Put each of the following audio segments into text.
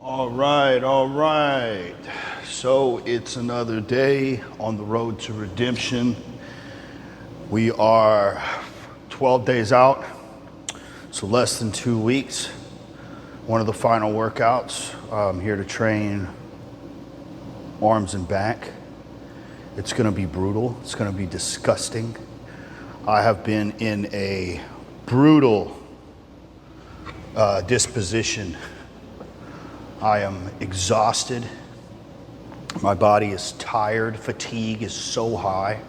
All right. So it's another day on the road to redemption. We are 12 days out, so less than 2 weeks. One of the final workouts. I'm here to train arms and back. It's gonna be brutal. It's gonna be disgusting. I have been in a brutal disposition. I am exhausted. My body is tired. Fatigue is so high.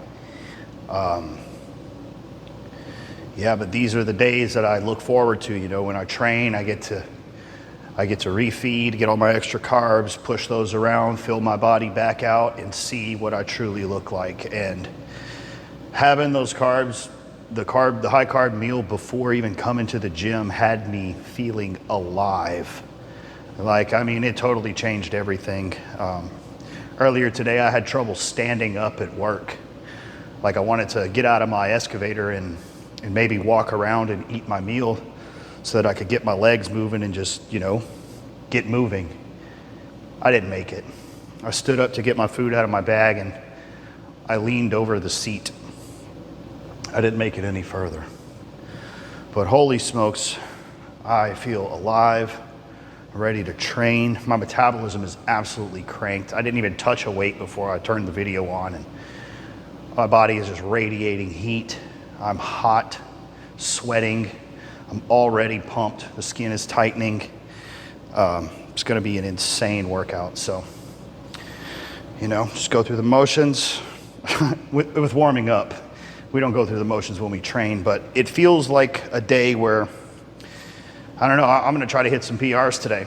Yeah, but these are the days that I look forward to. You know, when I train, I get to refeed, get all my extra carbs, push those around, fill my body back out, and see what I truly look like. And having those carbs, the high carb meal before even coming to the gym had me feeling alive. Like, I mean, it totally changed everything. Earlier today, I had trouble standing up at work. Like, I wanted to get out of my excavator and maybe walk around and eat my meal so that I could get my legs moving and just, you know, get moving. I didn't make it. I stood up to get my food out of my bag and I leaned over the seat. I didn't make it any further. But holy smokes, I feel alive, ready to train. My metabolism is absolutely cranked. I didn't even touch a weight before I turned the video on, and my body is just radiating heat. I'm hot, sweating. I'm already pumped. The skin is tightening. It's gonna be an insane workout. So, you know, just go through the motions. with warming up, we don't go through the motions when we train, but it feels like a day where, I don't know, I'm gonna try to hit some PRs today.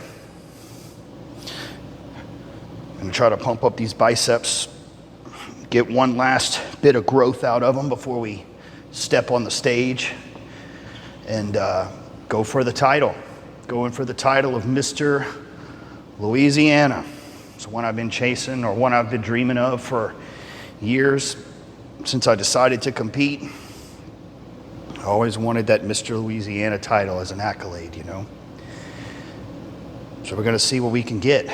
I'm gonna try to pump up these biceps, get one last bit of growth out of them before we step on the stage and go for the title. Going for the title of Mr. Louisiana. It's one I've been chasing, or one I've been dreaming of for years since I decided to compete. I always wanted that Mr. Louisiana title as an accolade, you know? So we're gonna see what we can get.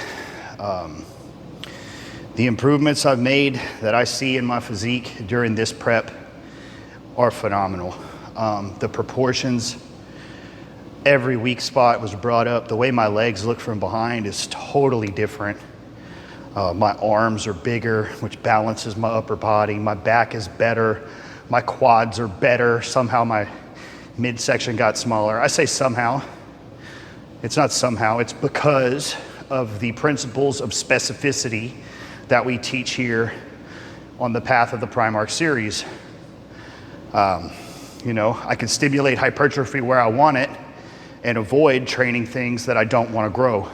The improvements I've made that I see in my physique during this prep are phenomenal. The proportions, every weak spot was brought up. The way my legs look from behind is totally different. My arms are bigger, which balances my upper body. My back is better. My quads are better. Somehow my midsection got smaller. I say somehow. It's not somehow. It's because of the principles of specificity that we teach here on the Path of the Primarch series. You know, I can stimulate hypertrophy where I want it and avoid training things that I don't want to grow,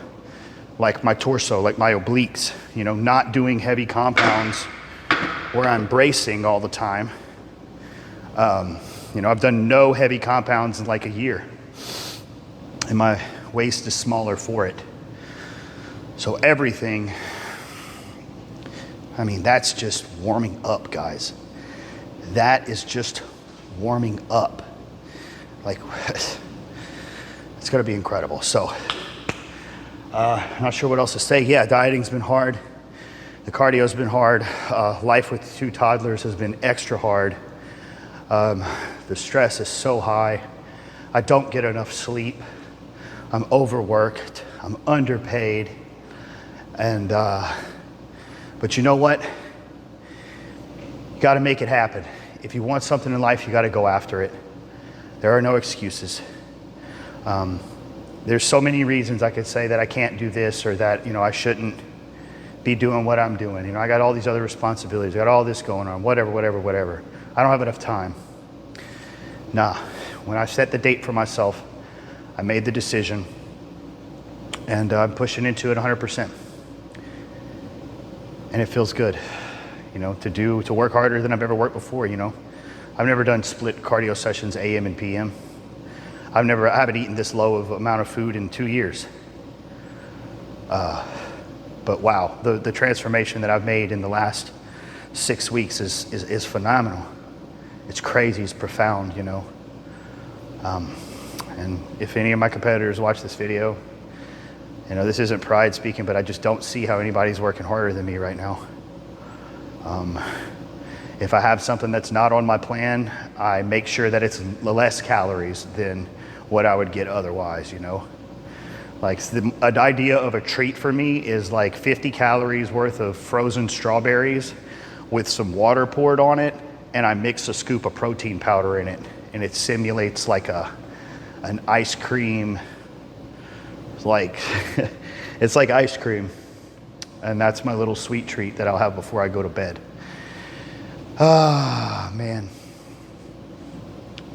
like my torso, like my obliques, you know, not doing heavy compounds where I'm bracing all the time. You know, I've done no heavy compounds in like a year, and my waist is smaller for it. So everything, I mean, that's just warming up, guys. That is just warming up. Like, it's gonna be incredible. So, not sure what else to say. Yeah, dieting's been hard. The cardio's been hard. Life with 2 toddlers has been extra hard. The stress is so high. I don't get enough sleep. I'm overworked. I'm underpaid. And, but you know what? You gotta make it happen. If you want something in life, you gotta go after it. There are no excuses. There's so many reasons I could say that I can't do this, or that, you know, I shouldn't be doing what I'm doing. You know, I got all these other responsibilities. I got all this going on, whatever. I don't have enough time. Nah, when I set the date for myself, I made the decision, and I'm pushing into it 100%. And it feels good, you know, to work harder than I've ever worked before, you know. I've never done split cardio sessions, AM and PM. I haven't eaten this low of amount of food in 2 years. But wow, the transformation that I've made in the last 6 weeks is phenomenal. It's crazy, it's profound, you know. And if any of my competitors watch this video, You know, this isn't pride speaking, but I just don't see how anybody's working harder than me right now. If I have something that's not on my plan, I make sure that it's less calories than what I would get otherwise, you know? Like an idea of a treat for me is like 50 calories worth of frozen strawberries with some water poured on it, and I mix a scoop of protein powder in it, and it simulates like an ice cream, like it's like ice cream, and that's my little sweet treat that I'll have before I go to bed. Ah, man.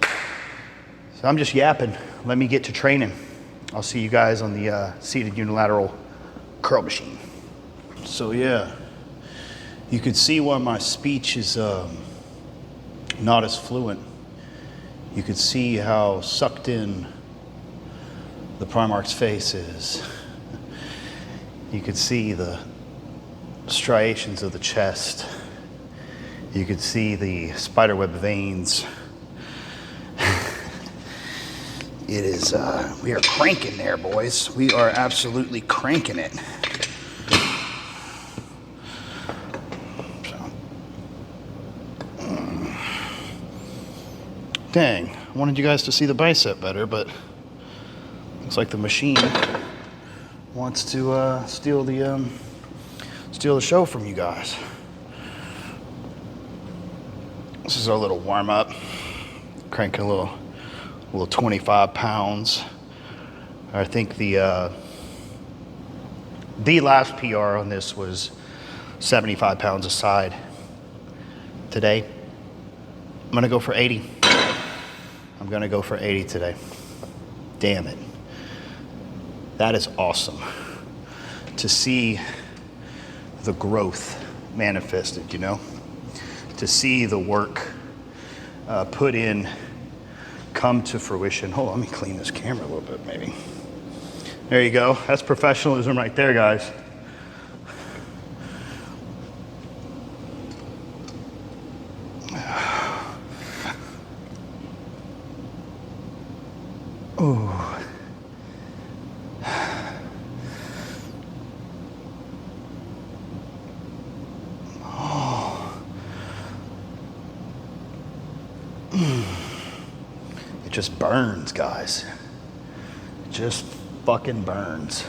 So I'm just yapping. Let me get to training. I'll see you guys on the seated unilateral curl machine. So yeah, you can see why my speech is not as fluent. You can see how sucked in the Primarch's face is. You could see the striations of the chest. You could see the spiderweb veins. It is, we are cranking there, boys. We are absolutely cranking it. Dang, I wanted you guys to see the bicep better, but looks like the machine wants to steal the show from you guys. This is our little warm up. Cranking a little 25 pounds. I think the last PR on this was 75 pounds a side. Today, I'm gonna go for 80. I'm gonna go for 80 today. Damn it. That is awesome to see the growth manifested, you know? To see the work put in come to fruition. Hold on, let me clean this camera a little bit, maybe. There you go. That's professionalism right there, guys. Ooh. It just burns, guys. It just fucking burns.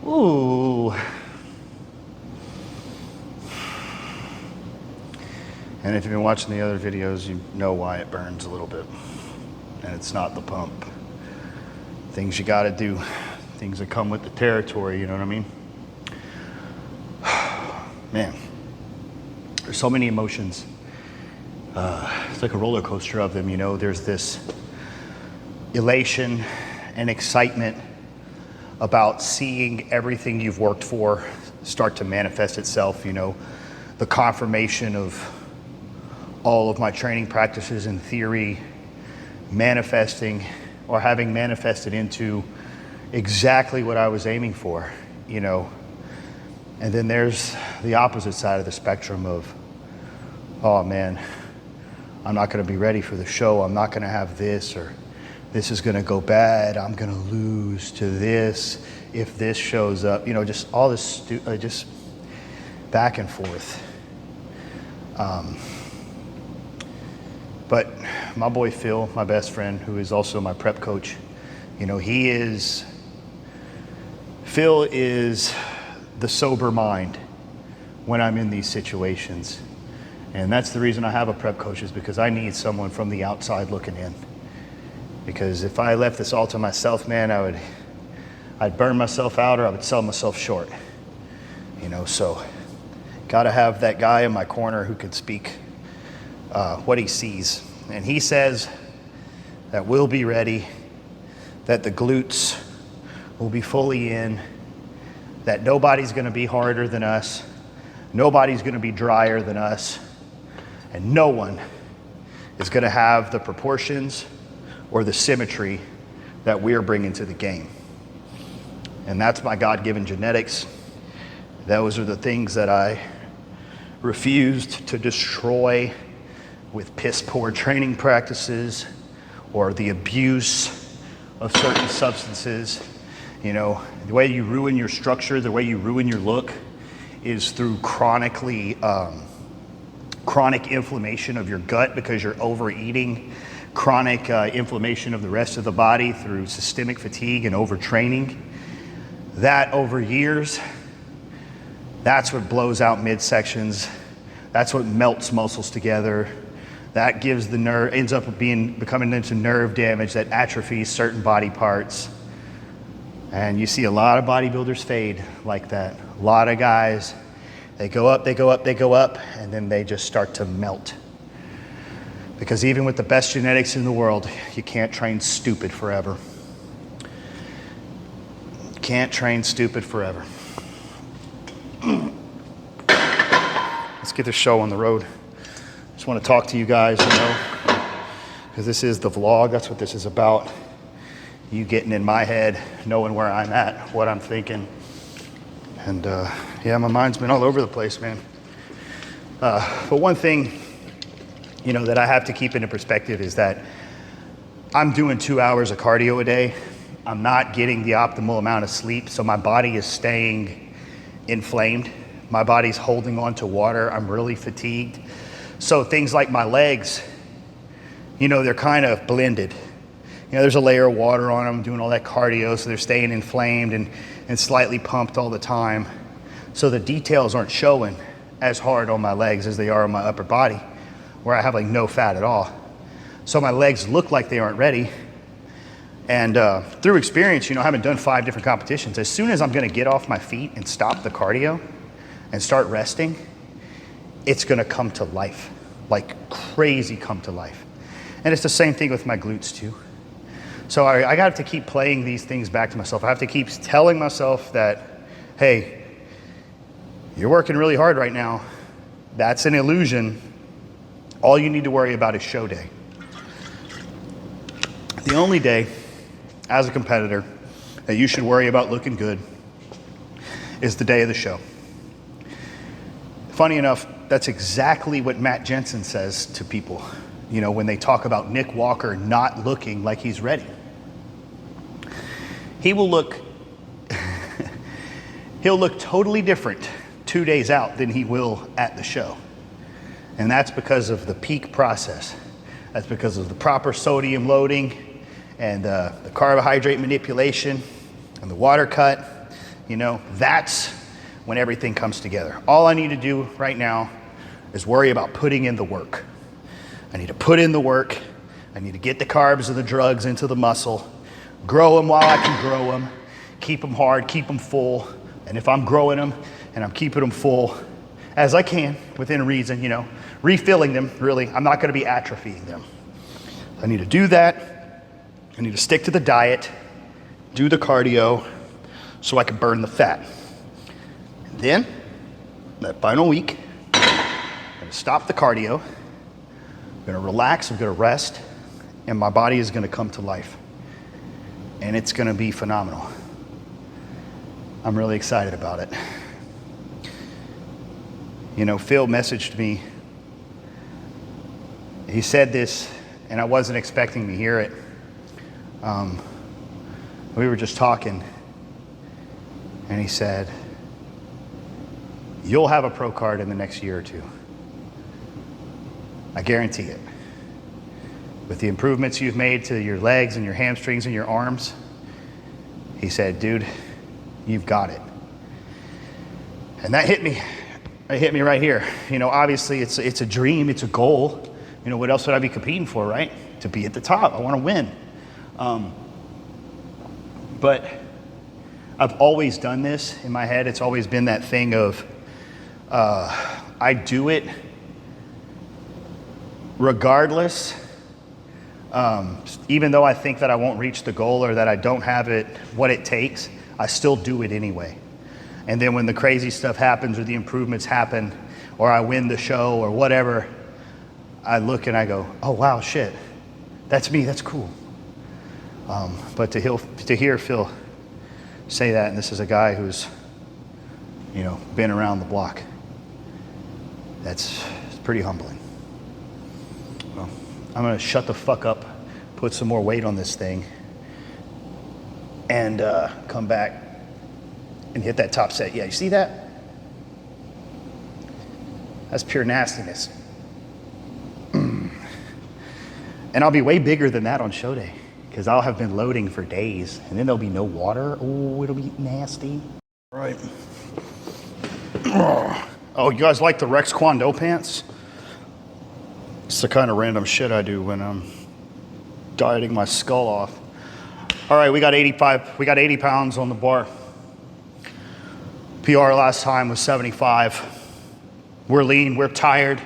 Ooh. And if you've been watching the other videos, you know why it burns a little bit. And it's not the pump. Things you gotta do. Things that come with the territory, you know what I mean? Man, there's so many emotions. It's like a roller coaster of them, you know? There's this elation and excitement about seeing everything you've worked for start to manifest itself, you know? The confirmation of all of my training practices and theory manifesting or having manifested into exactly what I was aiming for, you know. And then there's the opposite side of the spectrum of, oh man, I'm not gonna be ready for the show. I'm not gonna have this, or this is gonna go bad. I'm gonna lose to this if this shows up. You know, just all this, just back and forth. But my boy Phil, my best friend, who is also my prep coach, you know, Phil is the sober mind when I'm in these situations. And that's the reason I have a prep coach, is because I need someone from the outside looking in. Because if I left this all to myself, man, I'd burn myself out, or I would sell myself short. You know, so gotta have that guy in my corner who could speak what he sees. And he says that we'll be ready, that the glutes will be fully in, that nobody's gonna be harder than us, nobody's gonna be drier than us, and no one is gonna have the proportions or the symmetry that we're bringing to the game. And that's my God-given genetics. Those are the things that I refused to destroy with piss poor training practices or the abuse of certain substances. You know, the way you ruin your structure, the way you ruin your look is through chronic inflammation of your gut because you're overeating, chronic inflammation of the rest of the body through systemic fatigue and overtraining. That over years, that's what blows out midsections. That's what melts muscles together. That gives the nerve, ends up becoming into nerve damage that atrophies certain body parts. And you see a lot of bodybuilders fade like that. A lot of guys, they go up, they go up, they go up, and then they just start to melt. Because even with the best genetics in the world, you can't train stupid forever. You can't train stupid forever. Let's get this show on the road. Just want to talk to you guys, you know, because this is the vlog. That's what this is about. You getting in my head, knowing where I'm at, what I'm thinking. And yeah, my mind's been all over the place, man. But one thing, you know, that I have to keep into perspective is that I'm doing 2 hours of cardio a day. I'm not getting the optimal amount of sleep, so my body is staying inflamed. My body's holding on to water. I'm really fatigued. So things like my legs, you know, they're kind of blended. You know, there's a layer of water on them, doing all that cardio, so they're staying inflamed and slightly pumped all the time. So the details aren't showing as hard on my legs as they are on my upper body, where I have like no fat at all. So my legs look like they aren't ready. And through experience, you know, I haven't done 5 different competitions. As soon as I'm gonna get off my feet and stop the cardio and start resting, it's gonna come to life, like crazy come to life. And it's the same thing with my glutes too. So I got to keep playing these things back to myself. I have to keep telling myself that, hey, you're working really hard right now. That's an illusion. All you need to worry about is show day. The only day as a competitor that you should worry about looking good is the day of the show. Funny enough, that's exactly what Matt Jensen says to people, you know, when they talk about Nick Walker not looking like he's ready. He will look, he'll look totally different 2 days out than he will at the show. And that's because of the peak process. That's because of the proper sodium loading and the carbohydrate manipulation and the water cut. You know, that's when everything comes together. All I need to do right now is worry about putting in the work. I need to put in the work. I need to get the carbs and the drugs into the muscle, grow them while I can grow them, keep them hard, keep them full. And if I'm growing them and I'm keeping them full as I can within reason, you know, refilling them, really, I'm not gonna be atrophying them. I need to do that. I need to stick to the diet, do the cardio so I can burn the fat. And then, that final week, I'm gonna stop the cardio, I'm gonna relax, I'm gonna rest, and my body is gonna come to life. And it's gonna be phenomenal. I'm really excited about it. You know, Phil messaged me. He said this, and I wasn't expecting to hear it. We were just talking, and he said, "You'll have a pro card in the next year or 2. I guarantee it. With the improvements you've made to your legs and your hamstrings and your arms," he said, "Dude, you've got it." And that hit me. It hit me right here. You know, obviously it's a dream, it's a goal. You know, what else would I be competing for, right? To be at the top, I want to win. But I've always done this in my head. It's always been that thing of, I do it regardless, even though I think that I won't reach the goal or that I don't have it, what it takes, I still do it anyway. And then when the crazy stuff happens or the improvements happen or I win the show or whatever, I look and I go, oh wow, shit, that's me, that's cool. But to hear Phil say that, and this is a guy who's, you know, been around the block, It's pretty humbling. Well, I'm gonna shut the fuck up, put some more weight on this thing, and come back and hit that top set. Yeah, you see that? That's pure nastiness. And I'll be way bigger than that on show day because I'll have been loading for days and then there'll be no water. Oh, it'll be nasty. All right. Oh, you guys like the Rex Kwon Do pants? It's the kind of random shit I do when I'm dieting my skull off. All right, we got 80 pounds on the bar. PR last time was 75. We're lean, we're tired,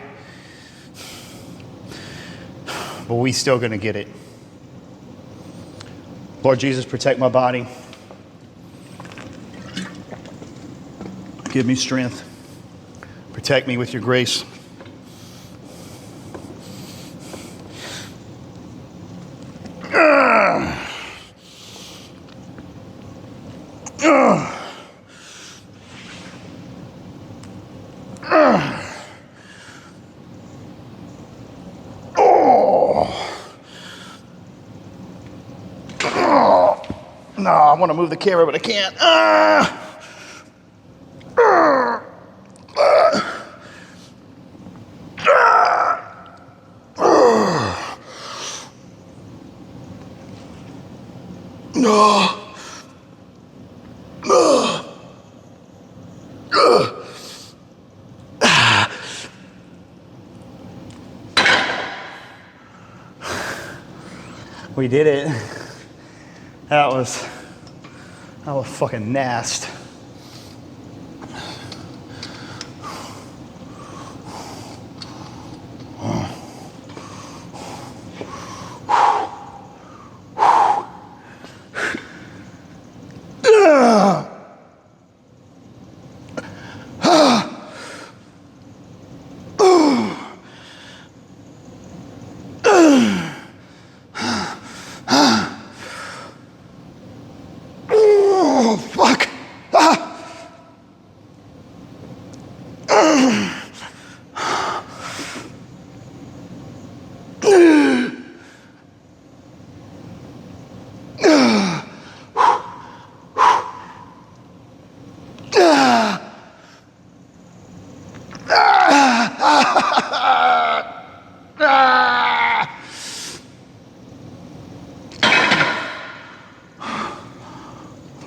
but we still gonna get it. Lord Jesus, protect my body. Give me strength. Protect me with your grace. No, I want to move the camera, but I can't. We did it. That was fucking nasty.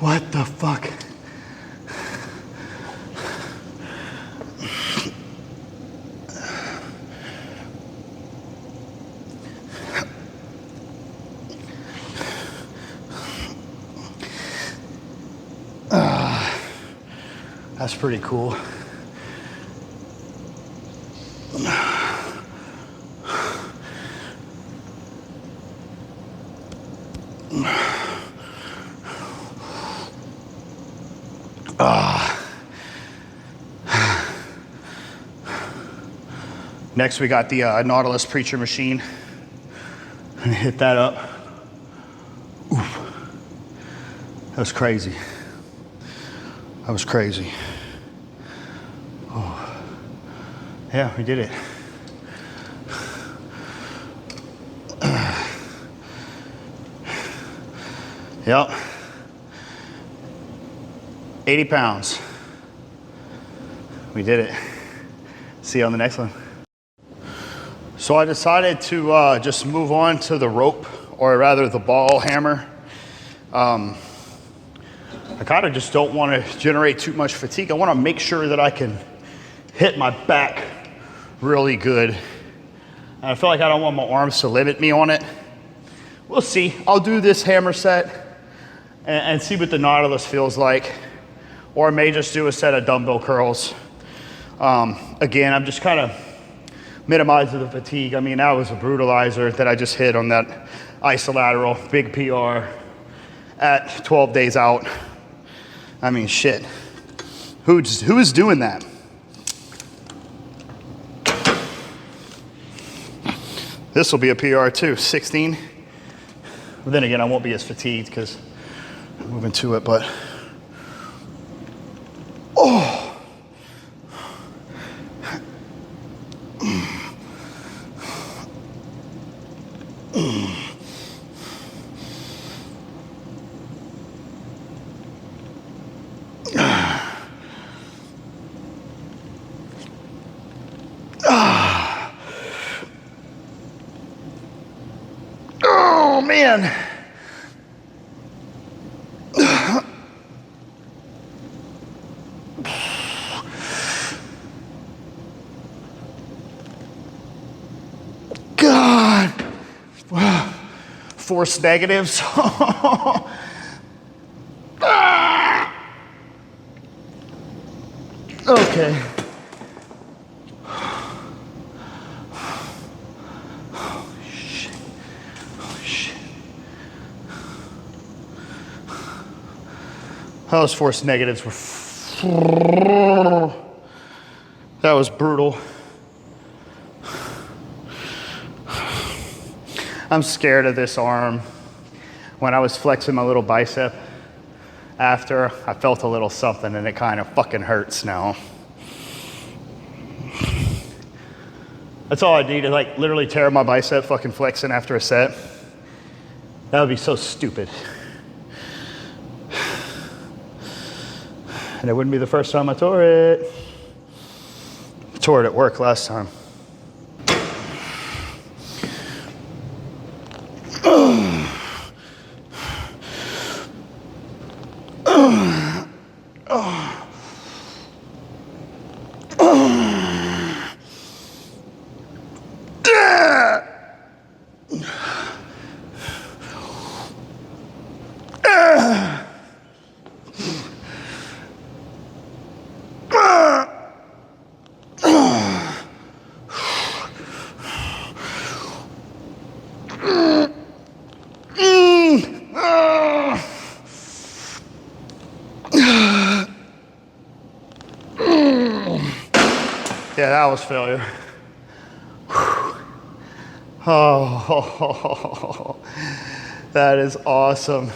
What the fuck? That's pretty cool. Next, we got the Nautilus Preacher machine. I'm gonna hit that up. Oof. That was crazy. That was crazy. Oh. Yeah, we did it. Yep. 80 pounds. We did it. See you on the next one. So I decided to just move on to the rope, or rather the ball hammer. I kind of just don't want to generate too much fatigue. I want to make sure that I can hit my back really good. And I feel like I don't want my arms to limit me on it. We'll see. I'll do this hammer set and see what the Nautilus feels like. Or I may just do a set of dumbbell curls. Again, I'm just kind of minimizing the fatigue. I mean, that was a brutalizer that I just hit on that isolateral, big PR at 12 days out. I mean, shit. Who is doing that? This will be a PR too, 16. But then again, I won't be as fatigued because I'm moving to it, but. Oh. Oh man. God. Wow. Force negatives. Okay. Holy shit. Holy shit. Those force negatives were. That was brutal. I'm scared of this arm. When I was flexing my little bicep after, I felt a little something and it kind of fucking hurts now. That's all I need to like literally tear my bicep fucking flexing after a set. That would be so stupid. And it wouldn't be the first time I tore it. I tore it at work last time. Yeah, that was failure. Oh, that is awesome.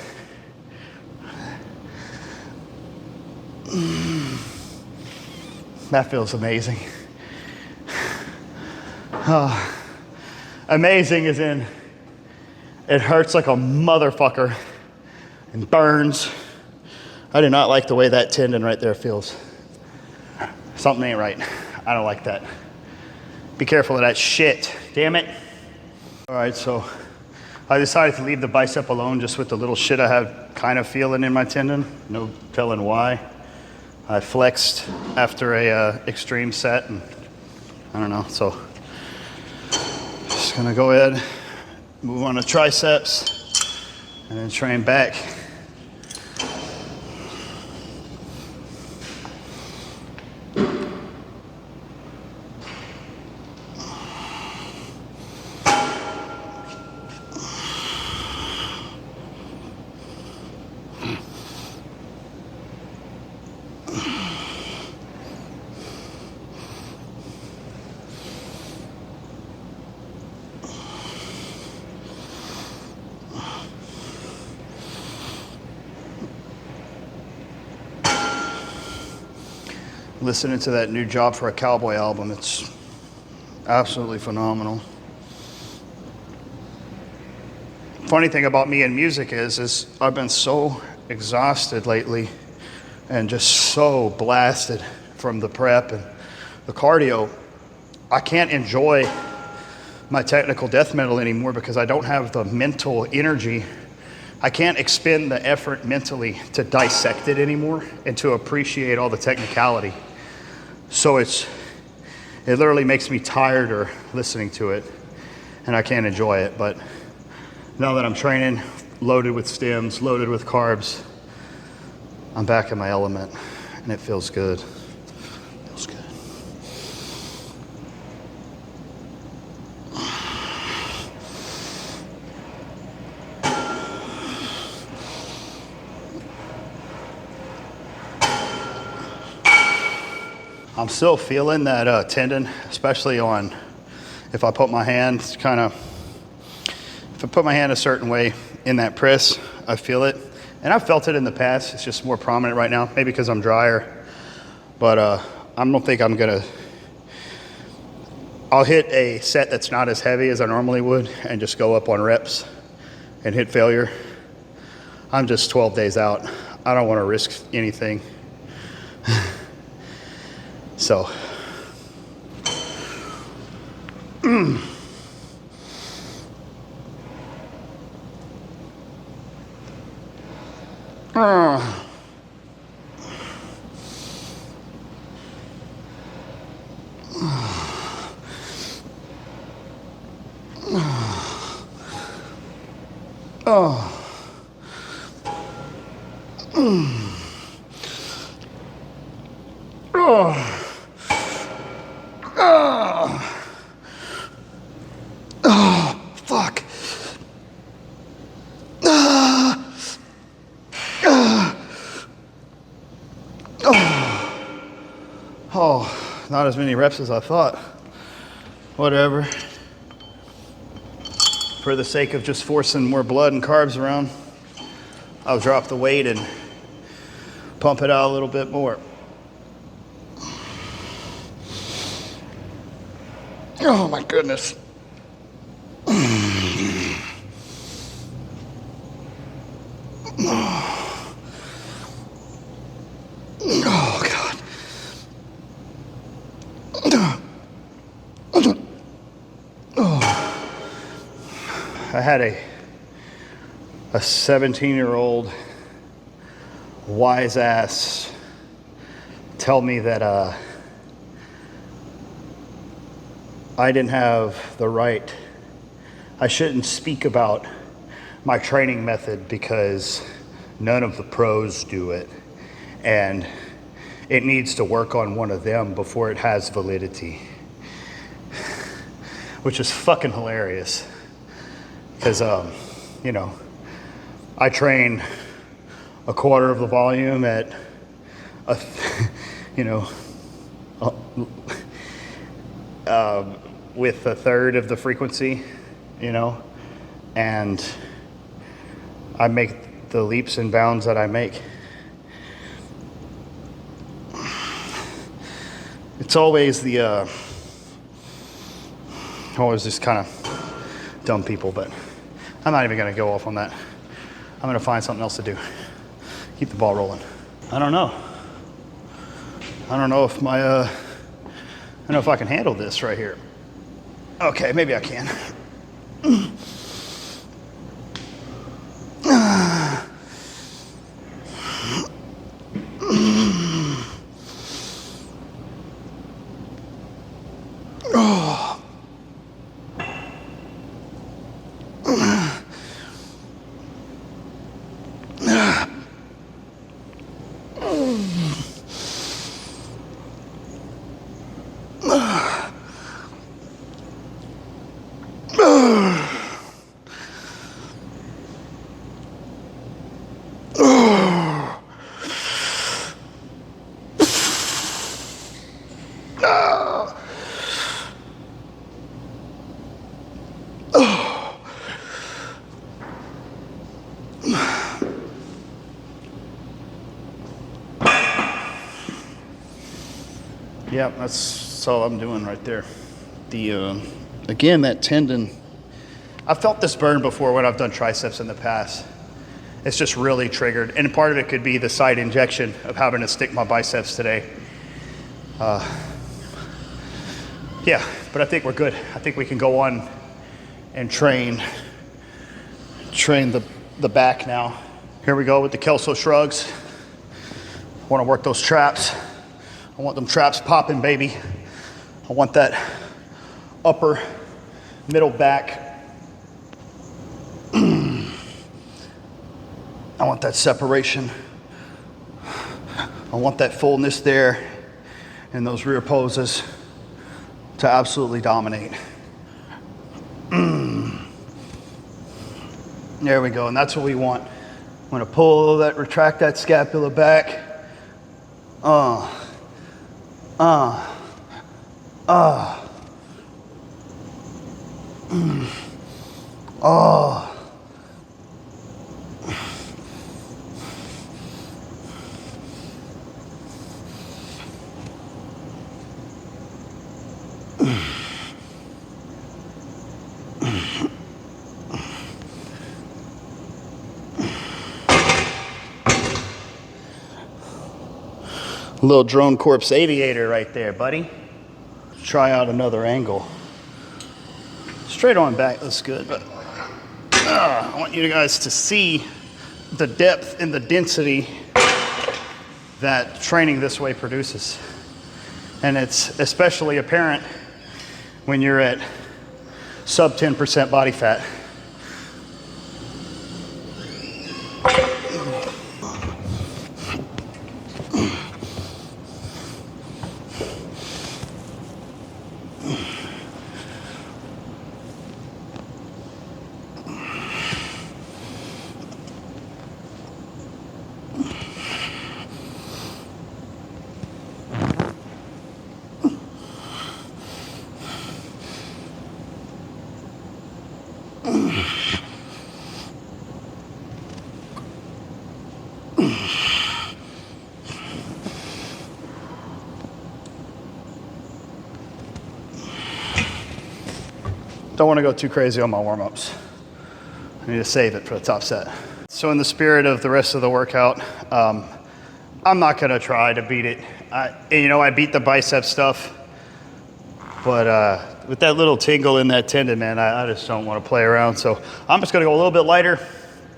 That feels amazing. Amazing as in it hurts like a motherfucker and burns. I do not like the way that tendon right there feels. Something ain't right. I don't like that. Be careful of that shit, damn it. All right, so I decided to leave the bicep alone just with the little shit I have kind of feeling in my tendon. No telling why. I flexed after a extreme set and I don't know, so just gonna go ahead, move on to triceps and then train back. Listening to that new Job for a Cowboy album, it's absolutely phenomenal. Funny thing about me and music is I've been so exhausted lately and just so blasted from the prep and the cardio. I can't enjoy my technical death metal anymore because I don't have the mental energy. I can't expend the effort mentally to dissect it anymore and to appreciate all the technicality. So it literally makes me tireder listening to it and I can't enjoy it. But now that I'm training, loaded with stems, loaded with carbs, I'm back in my element and it feels good. Feels good. I'm still feeling that tendon, especially on, if I put my hand if I put my hand a certain way in that press, I feel it. And I've felt it in the past, it's just more prominent right now, maybe because I'm drier. But I don't think I'm gonna I'll hit a set that's not as heavy as I normally would and just go up on reps and hit failure. I'm just 12 days out. I don't want to risk anything. So. Fuck. Oh, not as many reps as I thought. Whatever. For the sake of just forcing more blood and carbs around, I'll drop the weight and pump it out a little bit more. Oh my goodness. Oh God. I had a 17-year-old wise ass tell me that I didn't have the right, I shouldn't speak about my training method because none of the pros do it, and it needs to work on one of them before it has validity, which is fucking hilarious. Because, you know, I train a quarter of the volume at, with a third of the frequency, you know, and I make the leaps and bounds that I make. It's always the, always just kind of dumb people, but I'm not even going to go off on that. I'm going to find something else to do. Keep the ball rolling. I don't know. I don't know if my, I don't know if I can handle this right here. Okay, maybe I can. Yeah, that's all I'm doing right there. The again, that tendon, I've felt this burn before when I've done triceps in the past. It's just really triggered, and part of it could be the side injection of having to stick my biceps today. Yeah, but I think we're good. I think we can go on and train the back now. Here we go with the Kelso shrugs. I want to work those traps. I want them traps popping, baby. I want that upper, middle back. I want that separation. I want that fullness there in those rear poses to absolutely dominate. There we go, and that's what we want. I'm gonna pull that, retract that scapula back. Oh. A little drone corpse aviator right there, buddy. Try out another angle. Straight on back looks good, but I want you guys to see the depth and the density that training this way produces. And it's especially apparent when you're at sub 10% body fat. Don't want to go too crazy on my warm-ups. I need to save it for the top set. So in the spirit of the rest of the workout, I'm not gonna try to beat it. I beat the bicep stuff, but with that little tingle in that tendon, man, I just don't want to play around. So I'm just gonna go a little bit lighter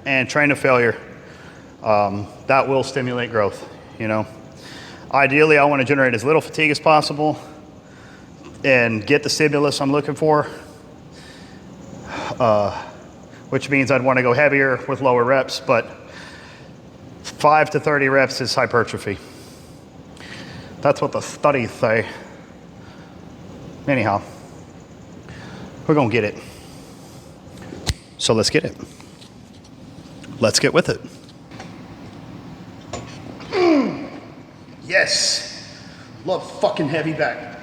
and train to failure. That will stimulate growth, Ideally, I want to generate as little fatigue as possible and get the stimulus I'm looking for. Which means I'd want to go heavier with lower reps, but 5 to 30 reps is hypertrophy. That's what the studies say. Anyhow, we're gonna get it. So let's get it. Let's get with it. Yes. Love fucking heavy back.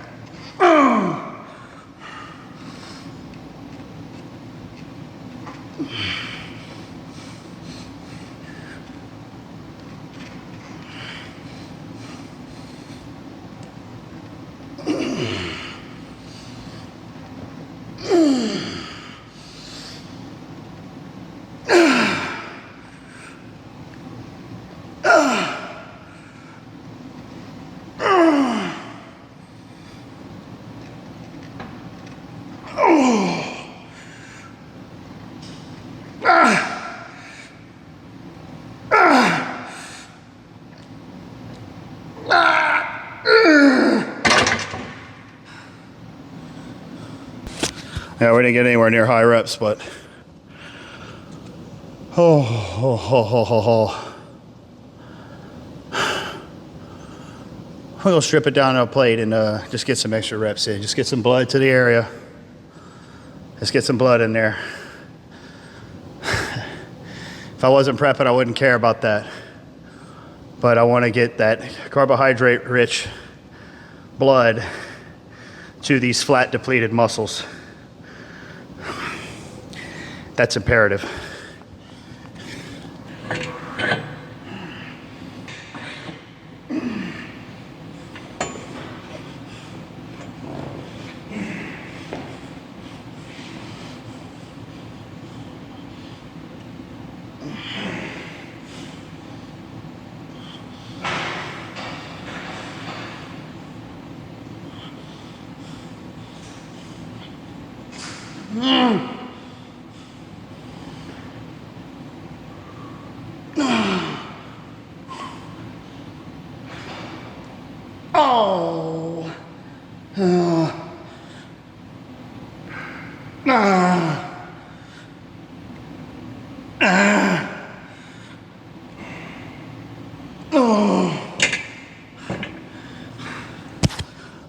Yeah, we didn't get anywhere near high reps, but I'm gonna strip it down to a plate and just get some extra reps in. Just get some blood to the area. Let's get some blood in there. If I wasn't prepping, I wouldn't care about that. But I want to get that carbohydrate-rich blood to these flat, depleted muscles. That's imperative.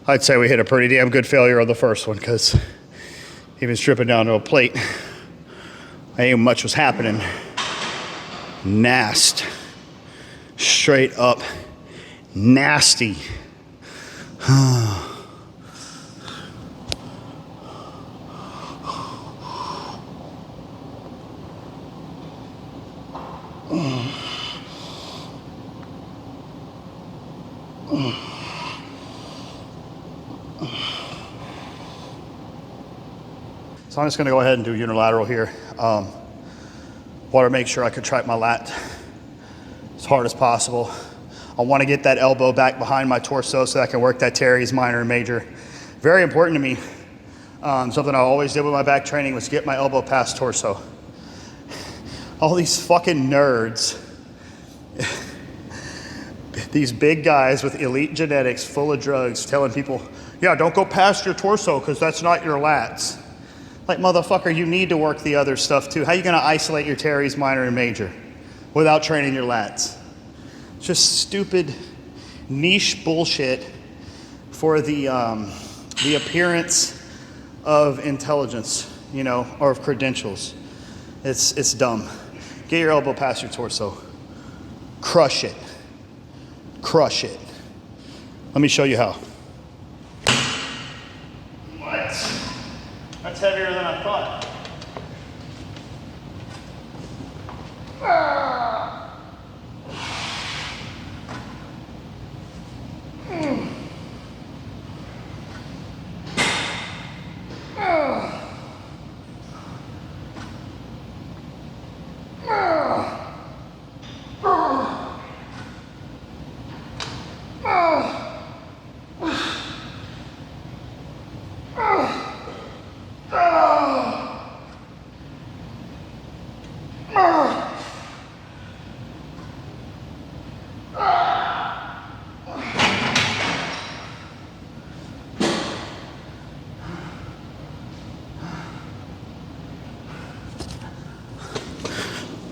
I'd say we hit a pretty damn good failure on the first one, because even stripping down to a plate, ain't much was happening. Straight up nasty. So I'm just going to go ahead and do unilateral here. Want to make sure I contract my lat as hard as possible. I want to get that elbow back behind my torso so I can work that teres minor and major. Very important to me. Something I always did with my back training was get my elbow past torso. All these fucking nerds, these big guys with elite genetics full of drugs telling people, yeah, don't go past your torso because that's not your lats. Like, motherfucker, you need to work the other stuff too. How are you gonna isolate your teres minor and major without training your lats? It's just stupid niche bullshit for the appearance of intelligence, you know, or of credentials. It's dumb. Get your elbow past your torso. Crush it. Crush it. Let me show you how. What? That's heavier than I thought.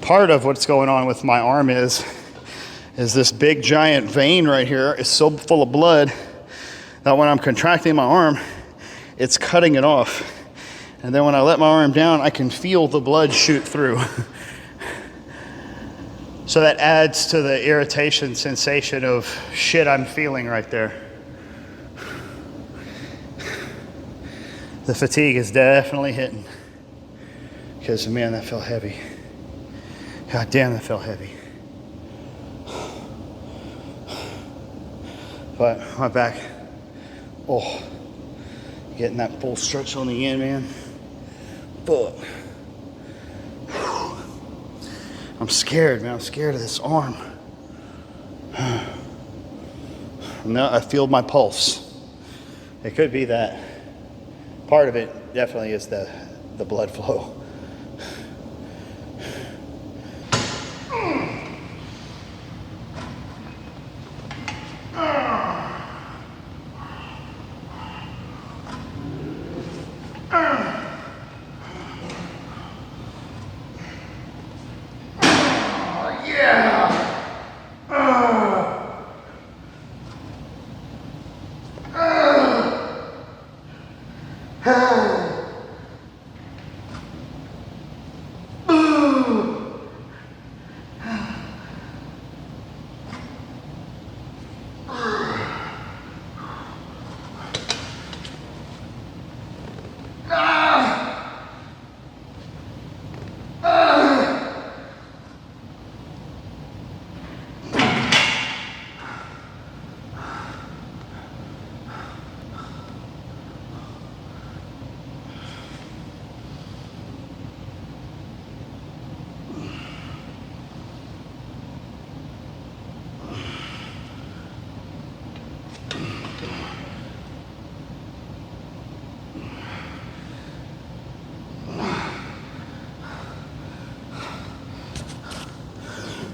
Part of what's going on with my arm is this big giant vein right here is so full of blood that when I'm contracting my arm, it's cutting it off. And then when I let my arm down, I can feel the blood shoot through. So that adds to the irritation sensation of shit I'm feeling right there. The fatigue is definitely hitting. Because, man, that felt heavy. God damn, that felt heavy. But my back, oh, getting that full stretch on the end, man. But I'm scared, man. I'm scared of this arm. No, I feel my pulse. It could be that. Part of it definitely is the blood flow.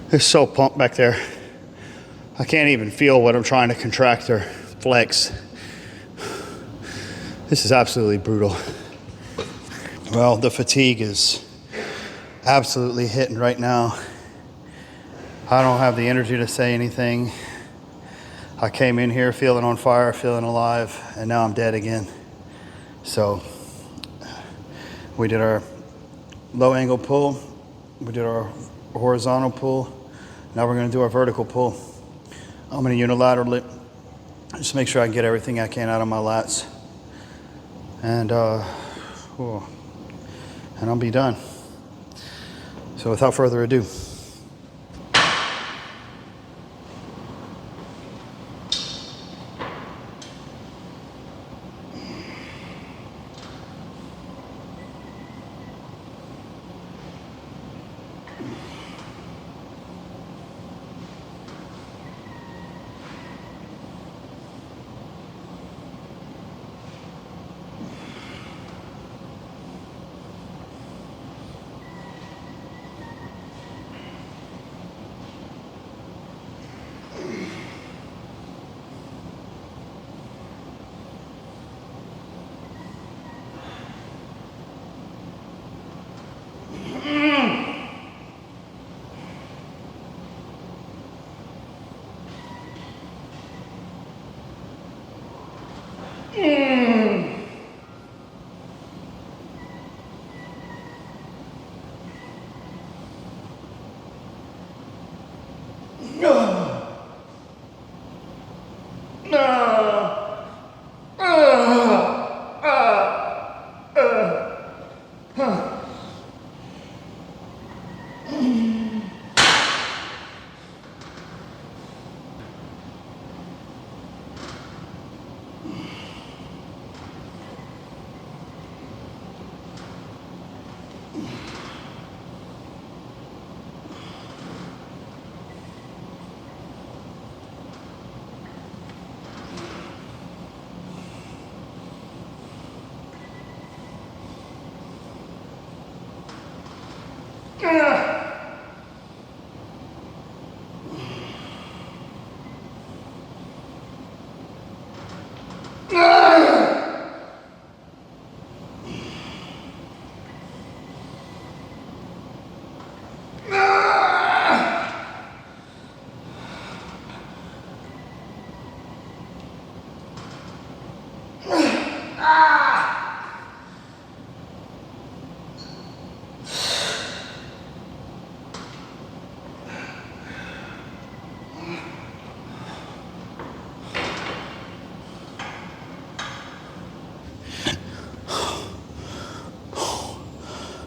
It's so pumped back there. I can't even feel what I'm trying to contract or flex. This is absolutely brutal. Well, the fatigue is absolutely hitting right now. I don't have the energy to say anything. I came in here feeling on fire, feeling alive, and now I'm dead again. So we did our low angle pull, we did our horizontal pull. Now we're going to do our vertical pull. I'm going to unilateral it. Just make sure I can get everything I can out of my lats. And I'll be done. So without further ado.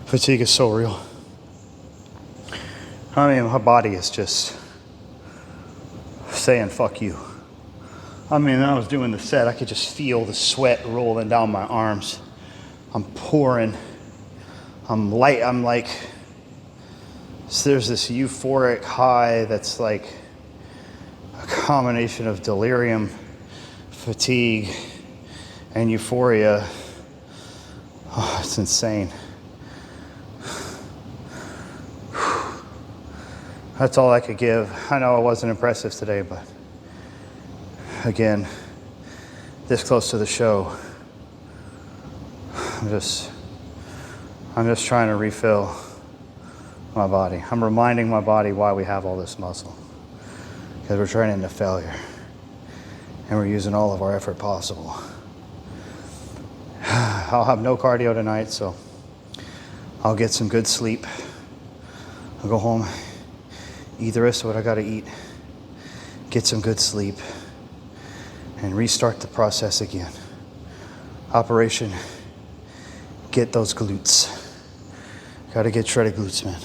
Fatigue is so real. I mean, my body is just saying, fuck you. I mean, when I was doing the set, I could just feel the sweat rolling down my arms. I'm pouring. I'm light. I'm like, so there's this euphoric high that's like a combination of delirium, fatigue, and euphoria. Oh, it's insane. That's all I could give. I know it wasn't impressive today, but again, this close to the show, I'm just trying to refill my body. I'm reminding my body why we have all this muscle. Because we're training to failure. And we're using all of our effort possible. I'll have no cardio tonight, so I'll get some good sleep. I'll go home, eat the rest of what I gotta eat, get some good sleep, and restart the process again. Operation, get those glutes. Gotta get shredded glutes, man.